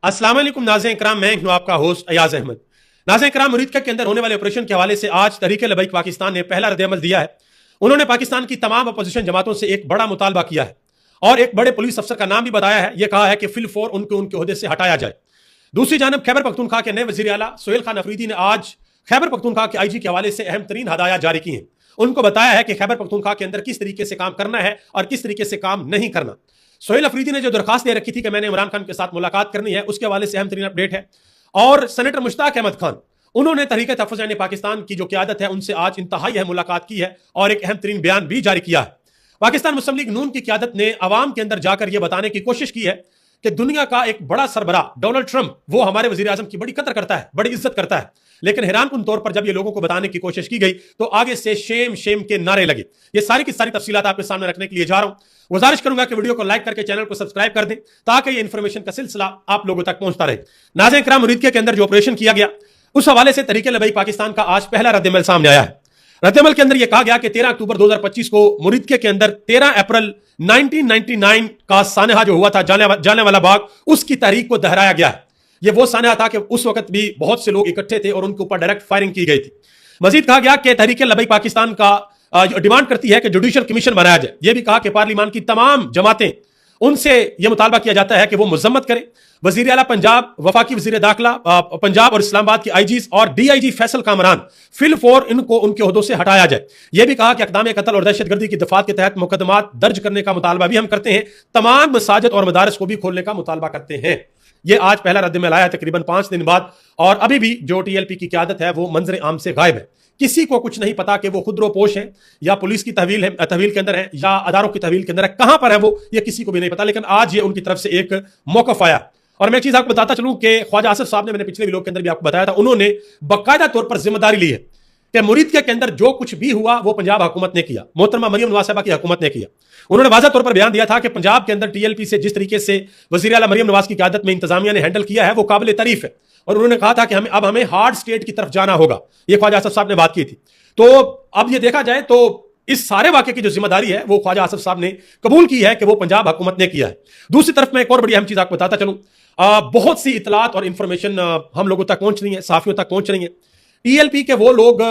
अस्सलाम वालेकुम नाज़रीन इकराम, मैं हूं आपका होस्ट अयाज अहमद। नाज़रीन इकराम, मुरीदका के अंदर होने वाले ऑपरेशन के हवाले से आज तहरीक लबैक पाकिस्तान ने पहला रद्द-ए-अमल दिया है। उन्होंने पाकिस्तान की तमाम अपोजिशन जमातों से एक बड़ा मुतालबा किया है और एक बड़े पुलिस अफसर का नाम भी बताया है। यह कहा है कि फिलफौर उनको उनके ओहदे से हटाया जाए। दूसरी जानब खैबर पख्तूनख्वा के नए वज़ीर आला सोहेल खान अफरीदी ने आज खैबर पख्तूनख्वा के IG के हवाले से अहम तरीन हदायत जारी की हैं। उनको बताया है कि खैबर पख्तूनख्वा के अंदर किस तरीके से काम करना है और किस तरीके से काम नहीं करना। सोहेल अफरीदी ने जो दरखास्त दे रखी थी कि मैंने इमरान खान के साथ मुलाकात करनी है, उसके हवाले से अहम तरीन अपडेट है। और सेनेटर मुश्ताक अहमद खान, उन्होंने तहरीक तहफ़्फ़ुज़ यानी पाकिस्तान की जो क़यादत है उनसे आज इंतहाई अहम मुलाकात की है और एक अहम तरीन बयान भी जारी किया है। पाकिस्तान मुस्लिम लीग नून की क़यादत ने अवाम के अंदर जाकर यह बताने की कोशिश की है कि दुनिया का एक बड़ा सरबरा डोनाल्ड ट्रंप, वो हमारे वज़ीर आज़म की बड़ी कदर करता है, बड़ी इज्जत करता है। लेकिन हैरानकुन तौर पर जब ये लोगों को बताने की कोशिश की गई तो आगे से शेम शेम के नारे लगे। ये सारी की सारी तफसीलात आपके सामने रखने के लिए जा रहा हूं। गुजारिश करूंगा कि वीडियो को लाइक करके चैनल को सब्सक्राइब कर दें ताकि ये इंफॉर्मेशन का सिलसिला आप लोगों तक पहुंचता रहे। नाज़रीन इकराम, मुरीदके के अंदर जो ऑपरेशन किया गया उस हवाले से तहरीक लबैक पाकिस्तान का आज पहला रद्द-ए-अमल सामने आया है। रद्द-ए-अमल के अंदर यह कहा गया कि 13 अक्टूबर 2025 को मुरीदके के अंदर 13 अप्रैल 1999 का सानहा जो हुआ था जालियांवाला बाग, उसकी तारीख को दोहराया गया है। यह वो सानहा था कि उस वक्त भी बहुत से लोग इकट्ठे थे और उनके ऊपर डायरेक्ट फायरिंग की गई थी। मजीद कहा गया कि तहरीक लबैक पाकिस्तान का डिमांड करती है कि जुडिशियल कमिशन बनाया जाए। यह भी कहा कि पार्लियामान की तमाम जमातें, उनसे यह मुतालबा किया जाता है कि वो मजम्मत करें। वजीर आला पंजाब, वफाकी वजीर दाखिला पंजाब और इस्लामाबाद की IGs और DIG फैसल कामरान फिलफौर इनको उनके ओहदों से हटाया जाए। यह भी कहा कि अक़दाम कत्ल और दहशतगर्दी की दफात के तहत मुकदमात दर्ज करने का मुतालबा भी हम करते हैं। तमाम मसाजिद और मदारस को भी खोलने का मुतालबा करते हैं। यह आज पहला रद्द-ए-अमल आया तकरीबन 5 दिन बाद और अभी भी जो TLP की क़यादत है वो मंजर आम से गायब है। किसी को कुछ नहीं पता कि वो खुदरोपोश है या पुलिस की तहवील के अंदर है या अदारों की तहवील के अंदर है, कहां पर है वो, ये किसी को भी नहीं पता। लेकिन आज ये उनकी तरफ से एक मौक़िफ़ आया। और मैं एक चीज आपको बताता चलूं कि ख्वाजा आसिफ साहब ने, मैंने पिछले वीडियो के अंदर भी आपको बताया था, उन्होंने बाकायदा तौर पर जिम्मेदारी ली है कि मुरीदके के अंदर जो कुछ भी हुआ वो पंजाब हुकूमत ने किया, मोहतरमा मरियम नवाज साहिबा की हुकूमत ने किया। उन्होंने वाज़ा तौर पर बयान दिया था कि पंजाब के अंदर TLP से जिस तरीके से वज़ीर आला मरियम नवाज की क़यादत में इंतजामिया ने हैंडल किया है वो काबिल तारीफ है। और उन्होंने कहा था कि हमें हार्ड स्टेट की तरफ जाना होगा। ये ख्वाजा आसिफ साहब ने बात की थी। तो अब ये देखा जाए तो इस सारे वाक़े की जो जिम्मेदारी है वो ख्वाजा आसिफ साहब ने कबूल की है कि वो पंजाब हुकूमत ने किया है। दूसरी तरफ मैं एक और बड़ी अहम चीज़ आपको बताता चलूँ, बहुत सी इतलात और इंफॉर्मेशन हम लोगों तक पहुंच रही है, साफियों तक पहुंच रही है। TLP के वो लोग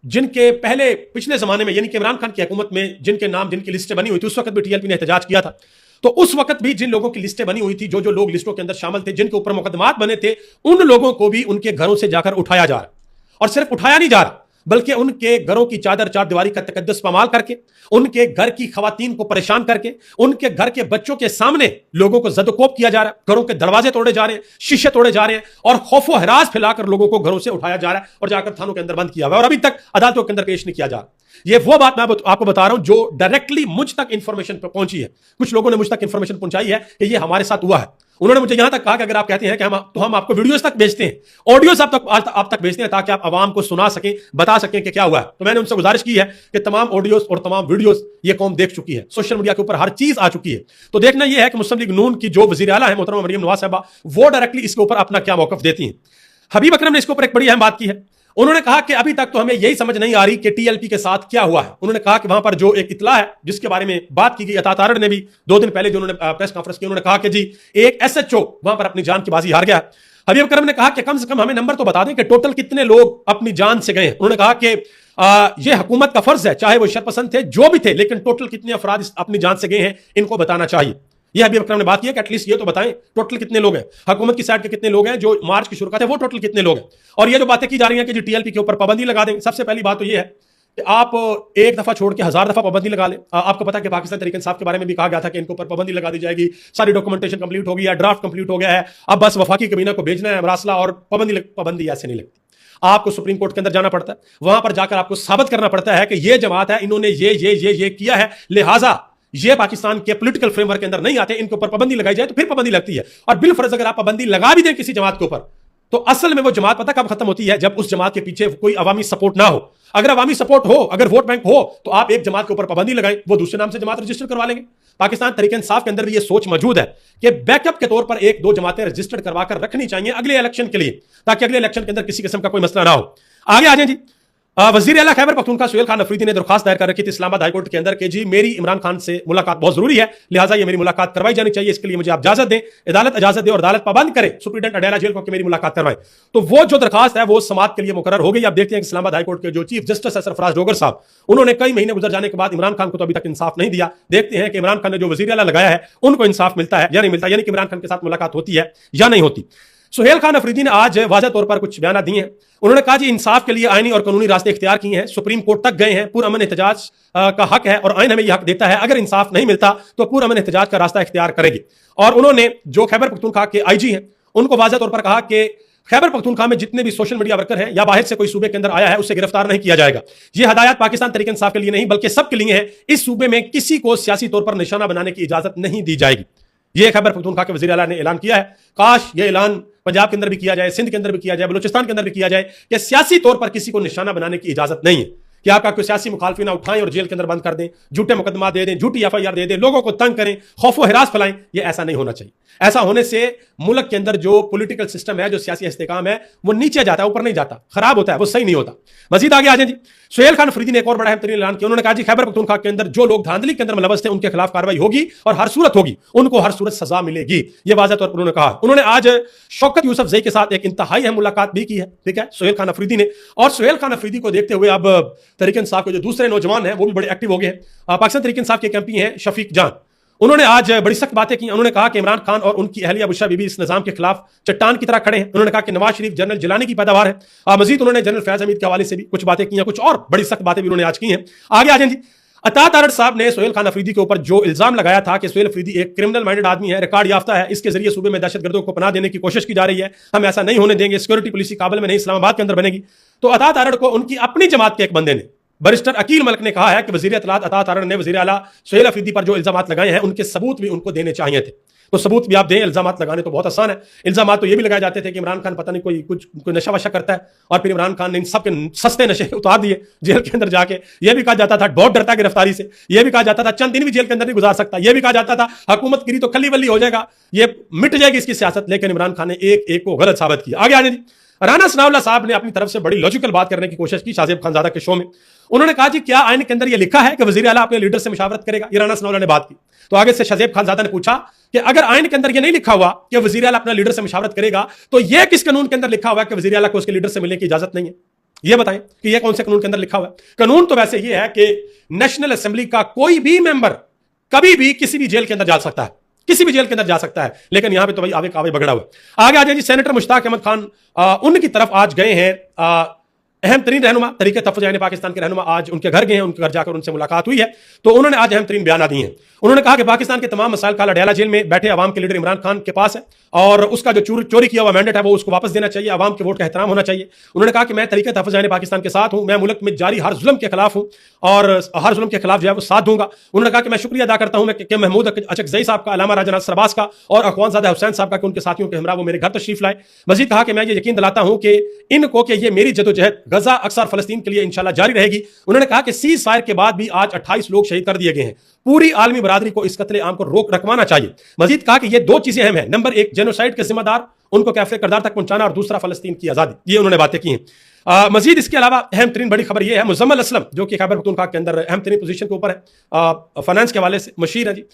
जिनके पहले पिछले जमाने में यानी कि इमरान खान की हुकूमत में जिनके नाम, जिनकी लिस्टें बनी हुई थी, उस वक्त भी TLP ने एहतजाज किया था। तो उस वक्त भी जिन लोगों की लिस्टें बनी हुई थी, जो जो लोग लिस्टों के अंदर शामिल थे, जिनके ऊपर मुकदमात बने थे, उन लोगों को भी उनके घरों से जाकर उठाया जा रहा। और सिर्फ उठाया नहीं जा रहा बल्कि उनके घरों की चादर चार दीवारी का तकद्दुस पामाल करके, उनके घर की खवातीन को परेशान करके, उनके घर के बच्चों के सामने लोगों को जदोकोब किया जा रहा है। घरों के दरवाजे तोड़े जा रहे हैं, शीशे तोड़े जा रहे हैं और खौफो हरास फैलाकर लोगों को घरों से उठाया जा रहा है और जाकर थानों के अंदर बंद किया हुआ है और अभी तक अदालतों के अंदर पेश नहीं किया जा रहा। ये वो बात मैं आपको बता रहा हूं जो डायरेक्टली मुझ तक इंफॉर्मेशन पहुंची है। कुछ लोगों ने मुझ तक इंफॉर्मेशन पहुंचाई है कि ये हमारे साथ हुआ है। उन्होंने मुझे यहां तक कहा कि अगर आप कहते हैं कि हम आपको वीडियोस तक भेजते हैं, ऑडियोस आप तक भेजते हैं ताकि आप आवाम को सुना सकें, बता सकें कि क्या हुआ है। तो मैंने उनसे गुजारिश की है कि तमाम ऑडियोस और तमाम वीडियोस ये कौम देख चुकी है, सोशल मीडिया के ऊपर हर चीज आ चुकी है। तो देखना यह है कि मुस्लिम लीग नून की जो वज़ीर आला है मोहतरमा मरियम नवाज साहिबा, वो डायरेक्टली इसके ऊपर अपना क्या मौक़िफ़ देती हैं। हबीब अकरम ने इसके ऊपर एक बड़ी अहम बात की है। उन्होंने कहा कि अभी तक तो हमें यही समझ नहीं आ रही कि TLP के साथ क्या हुआ है। उन्होंने कहा कि वहां पर जो एक इतला है जिसके बारे में बात की गई, अतातारड़ ने भी 2 दिन पहले जो उन्होंने प्रेस कॉन्फ्रेंस की, उन्होंने कहा कि जी एक SHO वहां पर अपनी जान की बाजी हार गया। हबीब अकरम ने कहा कि कम से कम हमें नंबर तो बता दें कि टोटल कितने लोग अपनी जान से गए हैं। उन्होंने कहा कि यह हुकूमत का फर्ज है, चाहे वो शरपसंद थे जो भी थे, लेकिन टोटल कितने अफराद अपनी जान से गए हैं इनको बताना चाहिए। यह हबीब अकरम ने बात की है कि एटलीस्ट ये तो बताएं टोटल कितने लोग हैं, हुकूमत की साइड के कितने लोग हैं, जो मार्च की शुरू थे वो टोटल कितने लोग हैं। और ये जो बातें की जा रही हैं कि जो TLP के ऊपर पाबंदी लगा दें, सबसे पहली बात तो ये है कि आप एक दफा छोड़ के 1000 दफा पाबंदी लगा लें। आपको पता है कि पाकिस्तान तहरीक इंसाफ के बारे में भी कहा गया था कि इनको ऊपर पाबंदी लगा दी जाएगी, सारी डॉक्यूमेंटेशन कंप्लीट हो गई है, ड्राफ्ट कंप्लीट हो गया है, अब बस वफाकी कमीना को भेजना है मरासला और पाबंदी ऐसे नहीं लगती। आपको सुप्रीम कोर्ट के अंदर जाना पड़ता है, वहां पर जाकर आपको साबित करना पड़ता है कि ये जमात है, इन्होंने ये किया है, लिहाजा ये पाकिस्तान के पॉलिटिकल फ्रेमवर्क के अंदर नहीं आते, इनके ऊपर पाबंदी लगाई जाए तो फिर पाबंदी लगती है। और बिलफर्ज अगर आप पाबंदी लगा भी दें किसी जमात के ऊपर, तो असल में वो जमात पता कब खत्म होती है, जब उस जमात के पीछे कोई अवामी सपोर्ट ना हो। अगर अवामी सपोर्ट हो, अगर वोट बैंक हो, तो आप एक जमात के ऊपर पाबंदी लगाएं, वो दूसरे नाम से जमात रजिस्टर करवा लेंगे। पाकिस्तान तहरीक इंसाफ के अंदर भी ये सोच मौजूद है कि बैकअप के तौर पर 1-2 जमातें रजिस्टर्ड करवाकर रखनी चाहिए अगले इलेक्शन के लिए, ताकि अगले इलेक्शन के अंदर किसी किस्म का कोई मसला ना हो। आगे आ जाए जी। वजीर आला खैबर पख्तूनख्वा सुहेल खान अफरीदी ने दरखास्त दायर कर रखी थी इस्लामाबाद हाईकोर्ट के अंदर कि जी मेरी इमरान खान से मुलाकात बहुत जरूरी है, लिहाजा ये मेरी मुलाकात करवाई जानी चाहिए, इसके लिए मुझे आप इजाजत दें, अदालत इजाजत दे और अदालत पाबंद करे सुप्रीडेंट अडयाला जेल को कि मेरी मुलाकात करवाएं। तो वो जो दरखास्त है वो समाअत के लिए मुकर्रर हो गई। आप देखते हैं कि इस्लामाबाद हाईकोर्ट के जो चीफ जस्टिस है सरफराज डोगर साहब, उन्होंने कई महीने गुजर जाने के बाद इमरान खान को तो अभी तक इंसाफ नहीं दिया। देखते हैं कि इमरान खान ने जो वजीर आला लगाया है उनको इंसाफ मिलता है या नहीं मिलता, यानी कि इमरान खान के साथ मुलाकात होती है या नहीं होती। सुहेल खान अफरीदी ने आज वाज़ह तौर पर कुछ बयान दिए हैं। उन्होंने कहा जी इंसाफ के लिए आईनी और कानूनी रास्ते इख्तियार किए हैं, सुप्रीम कोर्ट तक गए हैं, पुरअमन एहतजाज का हक है और आइन हमें यह हक देता है, अगर इंसाफ नहीं मिलता तो पुरअमन एहतजाज का रास्ता इख्तियार करेंगे। और उन्होंने जो खैबर पख्तूनख्वा के आईजी हैं उनको वाज़ह तौर पर कहा कि खैबर पख्तूनख्वा में जितने भी सोशल मीडिया वर्कर हैं या बाहर से कोई सूबे के अंदर आया है उसे गिरफ्तार नहीं किया जाएगा। ये हदायत पाकिस्तान तहरीक इंसाफ के लिए नहीं बल्कि सबके लिए है। इस सूबे में किसी को सियासी तौर पर निशाना बनाने की इजाजत नहीं दी जाएगी। यह खैबर पख्तूनख्वा के वज़ीर आला ने ऐलान किया है। काश यह ऐलान पंजाब के अंदर भी किया जाए, सिंध के अंदर भी किया जाए, बलूचिस्तान के अंदर भी किया जाए कि सियासी तौर पर किसी को निशाना बनाने की इजाजत नहीं है कि आपका कोई सियासी मुखालफी ना उठाएं और जेल के अंदर बंद कर दें, झूठे मुकदमा दे दें, झूठी एफआईआर दे दें, लोगों को तंग करें, खौफ व हिरास फैलाएं। यह ऐसा नहीं होना चाहिए। ऐसा होने से मुल्क के अंदर जो पॉलिटिकल सिस्टम है, जो सियासी इस्तेकाम है, वो नीचे जाता है, ऊपर नहीं जाता, खराब होता है, वो सही नहीं होता। मजीद आगे आ जाए जी, सुहेल खान अफरीदी ने एक और बड़ा अहम तरीन ऐलान किया। उन्होंने कहा जी खैबर पख्तूनख्वा के अंदर जो लोग धांधली के अंदर मुलव्वस थे उनके खिलाफ कार्रवाई होगी और हर सूरत होगी, उनको हर सूरत सजा मिलेगी। यह वाज़ह तौर पर उन्होंने कहा। उन्होंने आज शौकत यूसुफजई के साथ एक इंतहाई अहम मुलाकात भी की है, ठीक है, सुहेल खान अफरीदी ने। और सुहेल खान अफरीदी को देखते हुए अब तहरीक इंसाफ के जो दूसरे नौजवान हैं वो भी बड़े एक्टिव हो गए हैं। पाकिस्तान तहरीक इंसाफ के एमपी हैं शफीक जान, उन्होंने आज बड़ी सख्त बातें की। उन्होंने कहा कि इमरान खान और उनकी अहलिया बुशरा बीबी इस निजाम के खिलाफ चट्टान की तरह खड़े हैं। उन्होंने कहा कि नवाज शरीफ जनरल जिलानी की पैदावार है। मजीद उन्होंने जनरल फैज हमीद के हवाले से भी कुछ बातें की हैं, कुछ और बड़ी सख्त बातें भी उन्होंने आज की हैं। आगे आ जाए जी, अता तारड़ साहब ने सुहेल खान अफरीदी के ऊपर जो इल्जाम लगाया था कि सुहेल अफरीदी एक क्रिमिनल माइंडेड आदमी है, रिकॉर्ड याफ्ता है, इसके जरिए सूबे में दहशतगर्दों को पनाह देने की कोशिश की जा रही है, हम ऐसा नहीं होने देंगे, सिक्योरिटी पुलिस काबुल में नहीं इस्लामाबाद के अंदर बनेगी। तो अता तारड़ को उनकी अपनी जमात के एक बंदे ने, बैरिस्टर अकील मलिक ने कहा है कि वज़ीर इत्तलात अता तारड़ ने वज़ीर आला सुहेल अफरीदी पर जो इल्जामात लगाए हैं उनके सबूत भी उनको देने चाहिए थे। तो सबूत भी आप दें, इल्जामात लगाने तो बहुत आसान है। इल्जामात तो ये भी लगाए जाते थे कि इमरान खान पता नहीं कोई नशा वशा करता है और फिर इमरान खान ने इन सब के सस्ते नशे उतार दिए जेल के अंदर जाके। यह भी कहा जाता था बहुत डरता है गिरफ्तारी से, यह भी कहा जाता था चंद दिन भी जेल के अंदर नहीं गुजार सकता, यह भी कहा जाता था हुकूमत गिरी तो खली वली हो जाएगा, ये मिट जाएगी इसकी सियासत। लेकिन इमरान खान ने एक एक को गलत साबित किया। आगे आने दी, राना सनाउल्लाह साहब ने अपनी तरफ से बड़ी लॉजिकल बात करने की कोशिश की शाहजेब खानजादा के शो में। उन्होंने कहा जी क्या आइन के अंदर यह लिखा है कि वज़ीर आला अपने लीडर से मुशावरत करेगा? ये राना सनाउल्लाह ने बात की। तो आगे से शाहजेब खानजादा ने पूछा कि अगर आइन के अंदर यह नहीं लिखा हुआ कि वज़ीर आला अपना लीडर से मुशावरत करेगा तो यह किस कानून के अंदर लिखा हुआ है कि वज़ीर आला को उसके लीडर से मिलने की इजाजत नहीं है? यह बताएं कि यह कौन से कानून के अंदर लिखा हुआ है। कानून तो वैसे यह है कि नेशनल असेंबली का कोई भी मेंबर कभी भी किसी भी जेल के अंदर जा सकता है, किसी भी जेल के अंदर जा सकता है, लेकिन यहां पे तो भाई आवे कावे बगड़ा हुआ। आगे आ जाए जी, सेनेटर मुश्ताक अहमद खान उनकी तरफ आज गए हैं अहम तरीन रहनुमा तरीके तहफ़्फ़ुज़ यानी पाकिस्तान के रहनुमा, आज उनके घर गए हैं, उनके घर जाकर उनसे मुलाकात हुई है। तो उन्होंने आज अहम तरीन बयान दिए हैं। उन्होंने कहा कि पाकिस्तान के तमाम मसाइल का अडयाला जेल में बैठे अवाम के लीडर इमरान खान के पास है और उसका जो चोरी किया हुआ मैंडेट है वो उसको वापस देना चाहिए, अवाम के वोट का एहतराम होना चाहिए। उन्होंने कहा कि मैं तरीके तहफ़्फ़ुज़ यानी पाकिस्तान के साथ हूं, मैं मुल्क में जारी हर जुल्म के खिलाफ हूं और हर जुल्म के खिलाफ जो है वो साथ दूंगा। उन्होंने कहा कि मैं शुक्रिया अदा करता हूं कि महमूद अचकज़ई साहब का, अल्लामा राजा सरबाज का और अखवानज़ादा हुसैन साहब का कि उनके साथियों के हमरा वो मेरे घर तशरीफ लाए। मजीद कहा कि मैं ये यकीन दिलाता हूं कि इनको कि ये मेरी जदोजहद गजा अक्सर फलस्तीन के लिए इंशाल्लाह जारी रहेगी। उन्होंने कहा कि सीज फायर के बाद भी आज 28 लोग शहीद कर दिए गए हैं, पूरी आलमी बरादरी को इस कत्ले आम को रोक रखवाना चाहिए। मजीद कहा कि ये दो चीजें अहम हैं, नंबर एक जेनोसाइड के जिम्मेदार उनको कैफे करदार तक पहुंचाना और दूसरा फलस्तीन की आजादी। ये उन्होंने बातें की हैं। मजीद इसके अलावा अहम तरीन बड़ी खबर यह है, मुजम्मल असलम जो कि खैबर पख्तूनख्वा के अंदर अहम तरीन पोजीशन के ऊपर है, फाइनेंस के हवाले से मशीर है जी,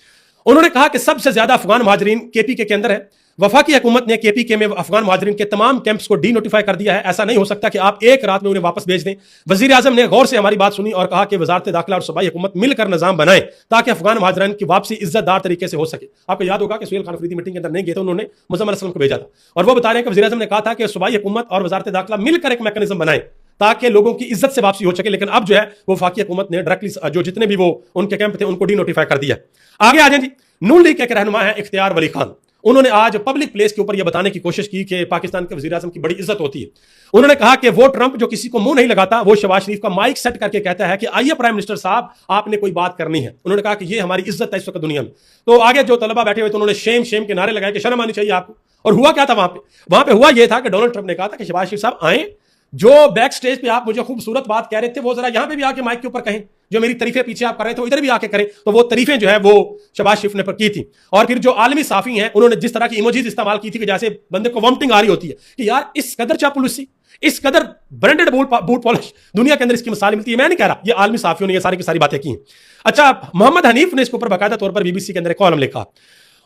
उन्होंने कहा कि सबसे ज्यादा अफगान महाजरीन केपीके के अंदर है। वफाकी हुकूमत ने केपीके में अफगान महाजरीन के तमाम कैंप्स को डीनोटिफाई कर दिया है। ऐसा नहीं हो सकता कि आप एक रात में उन्हें वापस भेज दें। वजीर आजम ने गौर से हमारी बात सुनी और कहा कि वजारत दाखिला और सूबाई हुकूमत मिलकर निजाम बनाए ताकि अफगान महाजरीन की वापसी इज्जतदार तरीके से हो सके। आपको याद होगा कि सुहेल खान अफरीदी मीटिंग के अंदर नहीं गए थे, उन्होंने मुजम्मल असलम को भेजा था और वो बता रहे हैं कि वजीर आजम ने कहा था कि सूबाई हुकूमत और वजारत दाखिला मिलकर एक मैकेनिज्म बनाए ताकि लोगों की इज्जत से वापसी हो सके। लेकिन अब जो है वो वफाकी हुकूमत ने डायरेक्टली जो जितने भी वो उनके कैंप थे उनको डीनोटिफाई कर दिया। आगे आ जाए जी, नून लीग के रहनुमा है इख्तियार वली खान, उन्होंने आज पब्लिक प्लेस के ऊपर यह बताने की कोशिश की कि पाकिस्तान के वज़ीर आज़म की बड़ी इज्जत होती है। उन्होंने कहा कि वो ट्रंप जो किसी को मुंह नहीं लगाता, वो शहबाज शरीफ का माइक सेट करके कहता है कि आइए प्राइम मिनिस्टर साहब आपने कोई बात करनी है। उन्होंने कहा कि ये हमारी इज्जत है इस वक्त दुनिया में। तो आगे जो तलबा बैठे हुए थे उन्होंने शेम शेम के नारे लगाए कि शर्म आनी चाहिए आपको। और हुआ क्या था वहां पे हुआ यह था कि डोनाल्ड ट्रंप ने कहा था कि शहबाज शरीफ साहब आए, जो बैक स्टेज पे आप मुझे खूबसूरत बात कह रहे थे वो जरा यहां पे भी आके माइक के ऊपर कहें। जो मेरी तारीफें पीछे आप कर रहे थे वो इधर भी आके करें। तो वो तारीफें जो है वो शहबाज शरीफ ने पर की थी। और फिर जो आलमी साफी हैं उन्होंने जिस तरह की इमोजीज इस्तेमाल की थी कि जैसे बंदे को वॉमिटिंग आ रही होती है कि यार इस कदर चापलूसी, इस कदर ब्रांडेड बूट पॉलिश दुनिया के अंदर इसकी मिसाल मिलती है। मैं नहीं कह रहा, ये आलमी साफियों ने ये सारी की सारी बातें की हैं। अच्छा, मोहम्मद हनीफ ने इसके ऊपर बाकायदा तौर पर बीबीसी के अंदर एक कॉलम लिखा।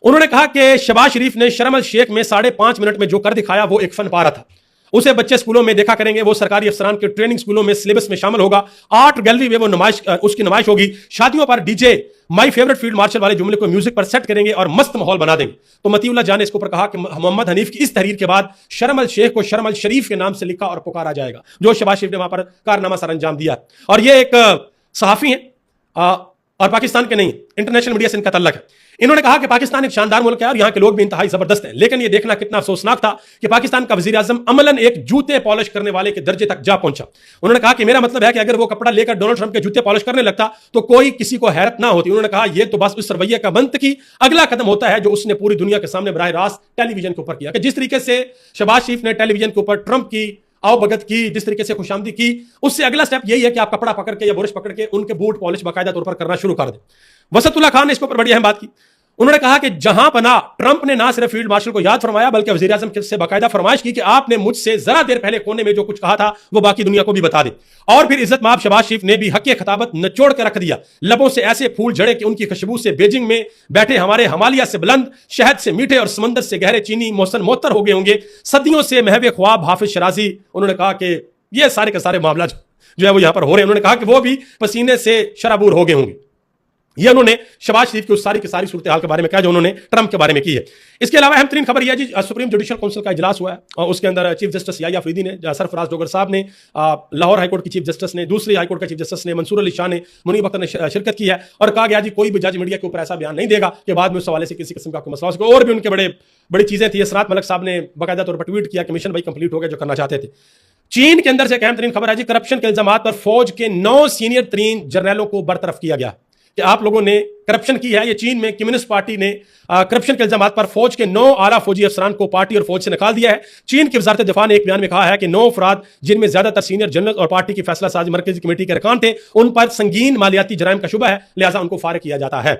उन्होंने कहा कि शहबाज शरीफ ने शर्म अल शेख में 5.5 मिनट में जो कर दिखाया वो एक फन पारा था। उसे बच्चे स्कूलों में देखा करेंगे, वो सरकारी अफसरान के ट्रेनिंग स्कूलों में सिलेबस में शामिल होगा, आर्ट गैलरी में वो उसकी नुमाइश होगी, शादियों पर DJ my favourite field marshal वाले जुमले को म्यूजिक पर सेट करेंगे और मस्त माहौल बना देंगे। तो मतीउल्लाह जान ने इसके ऊपर कहा कि मोहम्मद हनीफ की इस तहरीर के बाद शर्म अल शेख को शर्म अल शरीफ के नाम से लिखा और पुकारा जाएगा, जो शहबाज शरीफ ने वहां पर कारनामा सर अंजाम दिया। और ये एक सहाफी है और पाकिस्तान के नहीं, इंटरनेशनल मीडिया से इनका तल्लक है। इन्होंने कहा कि पाकिस्तान एक शानदार मुल्क है और यहाँ के लोग भी इंतहाई जबरदस्त हैं, लेकिन यह देखना कितना अफसोसनाक था कि पाकिस्तान का वजीर आजम अमलन एक जूते पॉलिश करने वाले के दर्जे तक जा पहुंचा। उन्होंने कहा कि मेरा मतलब है कि अगर वो कपड़ा लेकर डोनाल्ड ट्रंप के जूते पॉलिश करने लगता तो कोई किसी को हैरत ना होती। उन्होंने कहा यह तो बस उस रवैये का मंतकी अगला कदम होता है जो उसने पूरी दुनिया के सामने बराह रास्त टेलीविजन के ऊपर किया। कि जिस तरीके से शहबाज शरीफ ने टेलीविजन के ऊपर ट्रंप की आओ भगत की, जिस तरीके से खुशामदी की, उससे अगला स्टेप यही है कि आप कपड़ा पकड़ के या बुरश पकड़ के उनके बूट पॉलिश बाकायदा तौर पर करना शुरू कर दें। वसतुल्लाह खान ने इसके ऊपर बड़ी अहम बात की। उन्होंने कहा कि जहां पना ट्रंप ने ना सिर्फ फील्ड मार्शल को याद फरमाया बल्कि वजीर आजम से बाकायदा फरमाइश की कि आपने मुझसे जरा देर पहले कोने में जो कुछ कहा था वो बाकी दुनिया को भी बता दें। और फिर इज्जत माब शहबाज शरीफ ने भी हक खताबत निचोड़ के रख दिया। लबों से ऐसे फूल झड़े कि उनकी खुशबू से बीजिंग में बैठे हमारे हिमालय से बुलंद, शहद से मीठे और समंदर से गहरे चीनी मौसम मोहतर हो गए होंगे, सदियों से महवे ख्वाब हाफिज शराजी। उन्होंने कहा कि ये सारे के सारे मामला जो है वो यहां पर हो रहे हैं। उन्होंने कहा कि वो भी पसीने से शराबूर हो गए होंगे। ये उन्होंने शहबाज शरीफ की उस सारी की सारी सूरत हाल के बारे में कहा जो उन्होंने ट्रंप के बारे में की है। इसके अलावा अहम तरीन खबर यह है जी, सुप्रीम जुडिशल काउंसिल का इजलास हुआ है और उसके अंदर चीफ जस्टिस याहिया अफरीदी ने, सरफराज डोगर साहब ने, लाहौर हाईकोर्ट की चीफ जस्टिस ने, दूसरी हाईकोर्ट का चीफ जस्टिस ने, मंसूर अली शाह ने, मुनीब अख्तर ने शिरकत की है। और कहा गया जी कोई भी जज मीडिया के ऊपर ऐसा बयान नहीं देगा कि बाद में उस हवाले से किसी किस्म का मसला हो सके। और भी उनके बड़ी चीजें थी। असरात मलिक साहब ने बाकायदा तौर पर ट्वीट किया कि मिशन भाई कंप्लीट हो गया जो करना चाहते थे। चीन के अंदर से एक अहम तरीन खबर है जी, करप्शन के इल्जाम पर फौज के 9 सीनियर तरीन जर्नलों को बरतरफ किया गया कि आप लोगों ने करप्शन की है। ये चीन में कम्युनिस्ट पार्टी ने करप्शन के इल्जाम पर फौज के 9 आला फौजी अफसरान को पार्टी और फौज से निकाल दिया है। चीन की वजारत दिफा ने एक बयान में कहा है कि 9 अफराद जिनमें ज्यादातर सीनियर जनरल और पार्टी की फैसला साजी मरकजी कमेटी के अरकान थे, उन पर संगीन मालियाती जराइम का शुबा है, लिहाजा उनको फारिग किया जाता है।